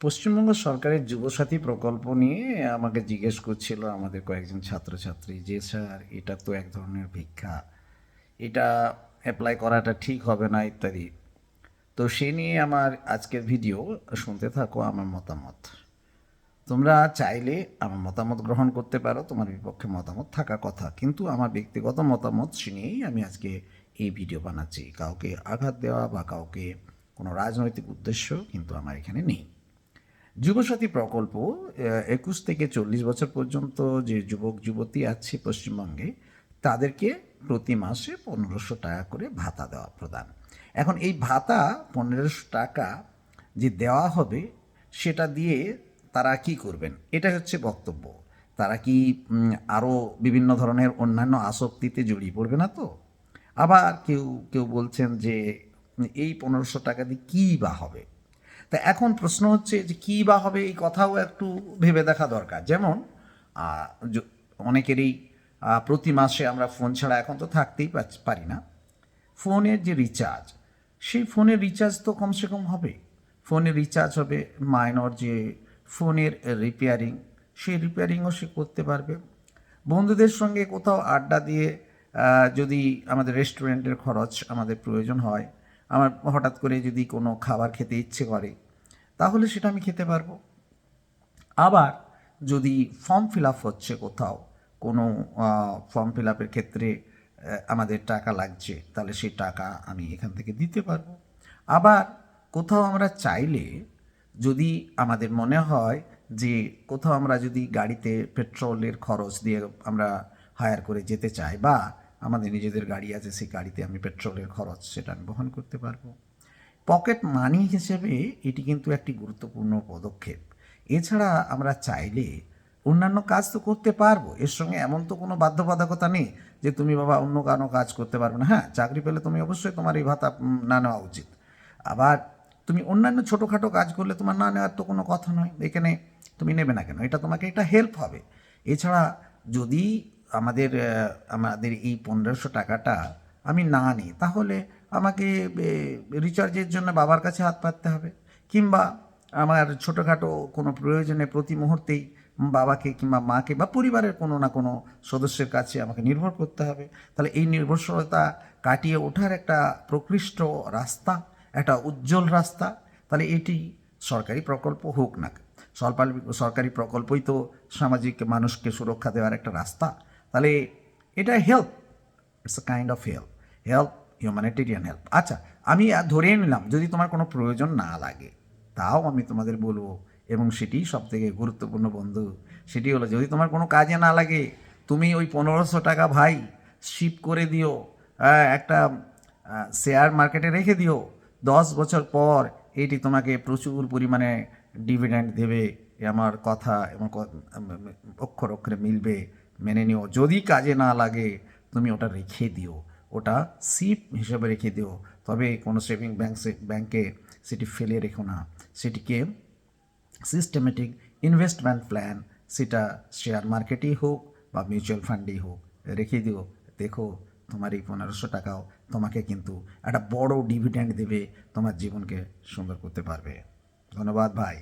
পশ্চিমবঙ্গ সরকারের যুবসাথী প্রকল্প নিয়ে আমাকে জিজ্ঞেস করছিল আমাদের কয়েকজন ছাত্রছাত্রী যে স্যার এটা তো এক ধরনের ভিক্ষা, এটা অ্যাপ্লাই করাটা ঠিক হবে না ইত্যাদি। তো সে নিয়ে আমার আজকের ভিডিও, শুনতে থাকো আমার মতামত। তোমরা চাইলে আমার মতামত গ্রহণ করতে পারো, তোমার বিপক্ষে মতামত থাকা কথা, কিন্তু আমার ব্যক্তিগত মতামত শুনিয়েই আমি আজকে এই ভিডিও বানাচ্ছি। কাউকে আঘাত দেওয়া বা কাউকে কোনো রাজনৈতিক উদ্দেশ্য কিন্তু আমার এখানে নেই। যুবসাথী প্রকল্প 21 থেকে 40 বছর পর্যন্ত যে যুবক যুবতী আছে পশ্চিমবঙ্গে, তাদেরকে প্রতি মাসে 1500 টাকা করে ভাতা দেওয়া প্রদান। এখন এই ভাতা 1500 টাকা যে দেওয়া হবে, সেটা দিয়ে তারা কি করবেন, এটা হচ্ছে বক্তব্য। তারা কি আরও বিভিন্ন ধরনের অন্যান্য আসক্তিতে জড়িয়ে পড়বে না তো? আবার কেউ কেউ বলছেন যে এই 1500 টাকা দিয়ে কী বা হবে। তা এখন প্রশ্ন হচ্ছে যে কী বা হবে, এই কথাও একটু ভেবে দেখা দরকার। যেমন অনেকেরই প্রতি মাসে আমরা ফোন ছাড়া এখন তো থাকতেই পারি না। ফোনের যে রিচার্জ, সেই ফোনের রিচার্জ তো কমসে কম হবে। ফোনের রিচার্জ হবে, মাইনর যে ফোনের রিপেয়ারিং, সেই রিপেয়ারিংও সে করতে পারবে। বন্ধুদের সঙ্গে কোথাও আড্ডা দিয়ে যদি আমাদের রেস্টুরেন্টের খরচ আমাদের প্রয়োজন হয়, আমার হঠাৎ করে যদি কোনো খাবার খেতে ইচ্ছে করে, তাহলে সেটা আমি খেতে পারবো। আবার যদি ফর্ম ফিল আপ হচ্ছে কোথাও, কোনো ফর্ম ফিল আপের ক্ষেত্রে আমাদের টাকা লাগছে, তাহলে সেই টাকা আমি এখান থেকে দিতে পারবো। আবার কোথাও আমরা চাইলে, যদি আমাদের মনে হয় যে কোথাও আমরা যদি গাড়িতে পেট্রোলের খরচ দিয়ে আমরা হায়ার করে যেতে চাই, বা আমাদের নিজেদের গাড়ি আছে, সেই গাড়িতে আমি পেট্রোলের খরচ সেটা আমি বহন করতে পারবো। পকেট মানি হিসেবে এটি কিন্তু একটি গুরুত্বপূর্ণ পদক্ষেপ। এছাড়া আমরা চাইলে অন্যান্য কাজ তো করতে পারবো, এর সঙ্গে এমন তো কোনো বাধ্যবাধকতা নেই যে তুমি বাবা অন্য কোনো কাজ করতে পারবে না। হ্যাঁ, চাকরি পেলে তুমি অবশ্যই তোমার এই ভাতা না নেওয়া উচিত। আবার তুমি অন্যান্য ছোটোখাটো কাজ করলে তোমার না নেওয়ার তো কোনো কথা নয়, এখানে তুমি নেবে না কেন, এটা তোমাকে একটা হেল্প হবে। এছাড়া যদি আমাদের আমাদের এই 1500 টাকাটা আমি না নিই, তাহলে আমাকে রিচার্জের জন্য বাবার কাছে হাত পাততে হবে, কিংবা আমার ছোটোখাটো কোনো প্রয়োজনে প্রতি মুহূর্তেই বাবাকে কিংবা মাকে বা পরিবারের কোনো না কোনো সদস্যের কাছে আমাকে নির্ভর করতে হবে। তাহলে এই নির্ভরশীলতা কাটিয়ে ওঠার একটা প্রকৃষ্ট রাস্তা, একটা উজ্জ্বল রাস্তা, তাহলে এটি সরকারি প্রকল্প হোক না, সরকারি প্রকল্পই তো সামাজিক মানুষকে সুরক্ষা দেওয়ার একটা রাস্তা। তাহলে এটা help, it's a kind of help, humanitarian help. আচ্ছা, আমি ধরেই নিলাম যদি তোমার কোনো প্রয়োজন না লাগে, তাও আমি তোমাদের বলবো, এবং সেটি সব থেকে গুরুত্বপূর্ণ বন্ধু, সেটি হলো যদি তোমার কোনো কাজে না লাগে, তুমি ওই 1500 টাকা ভাই শিপ করে দিও, একটা শেয়ার মার্কেটে রেখে দিও। 10 বছর পর এটি তোমাকে প্রচুর পরিমাণে ডিভিডেন্ড দেবে। এ আমার কথা এবং অক্ষর অক্ষরে মিলবে, মেনে নিও। যদি কাজে না লাগে তুমি ওটা রেখে দিও, ওটা সিপ হিসেবে রেখে দিও। তবে কোনো সেভিং ব্যাংকে সেটি ফেলে রেখো না, সেটিকে সিস্টেমেটিক ইনভেস্টমেন্ট প্ল্যান, সেটা শেয়ার মার্কেটেই হোক বা মিউচুয়াল ফান্ডেই হোক, রেখে দিও। দেখো তোমার এই 1500 টাকাও তোমাকে কিন্তু একটা বড় ডিভিডেন্ড দেবে, তোমার জীবনকে সুন্দর করতে পারবে। ধন্যবাদ ভাই।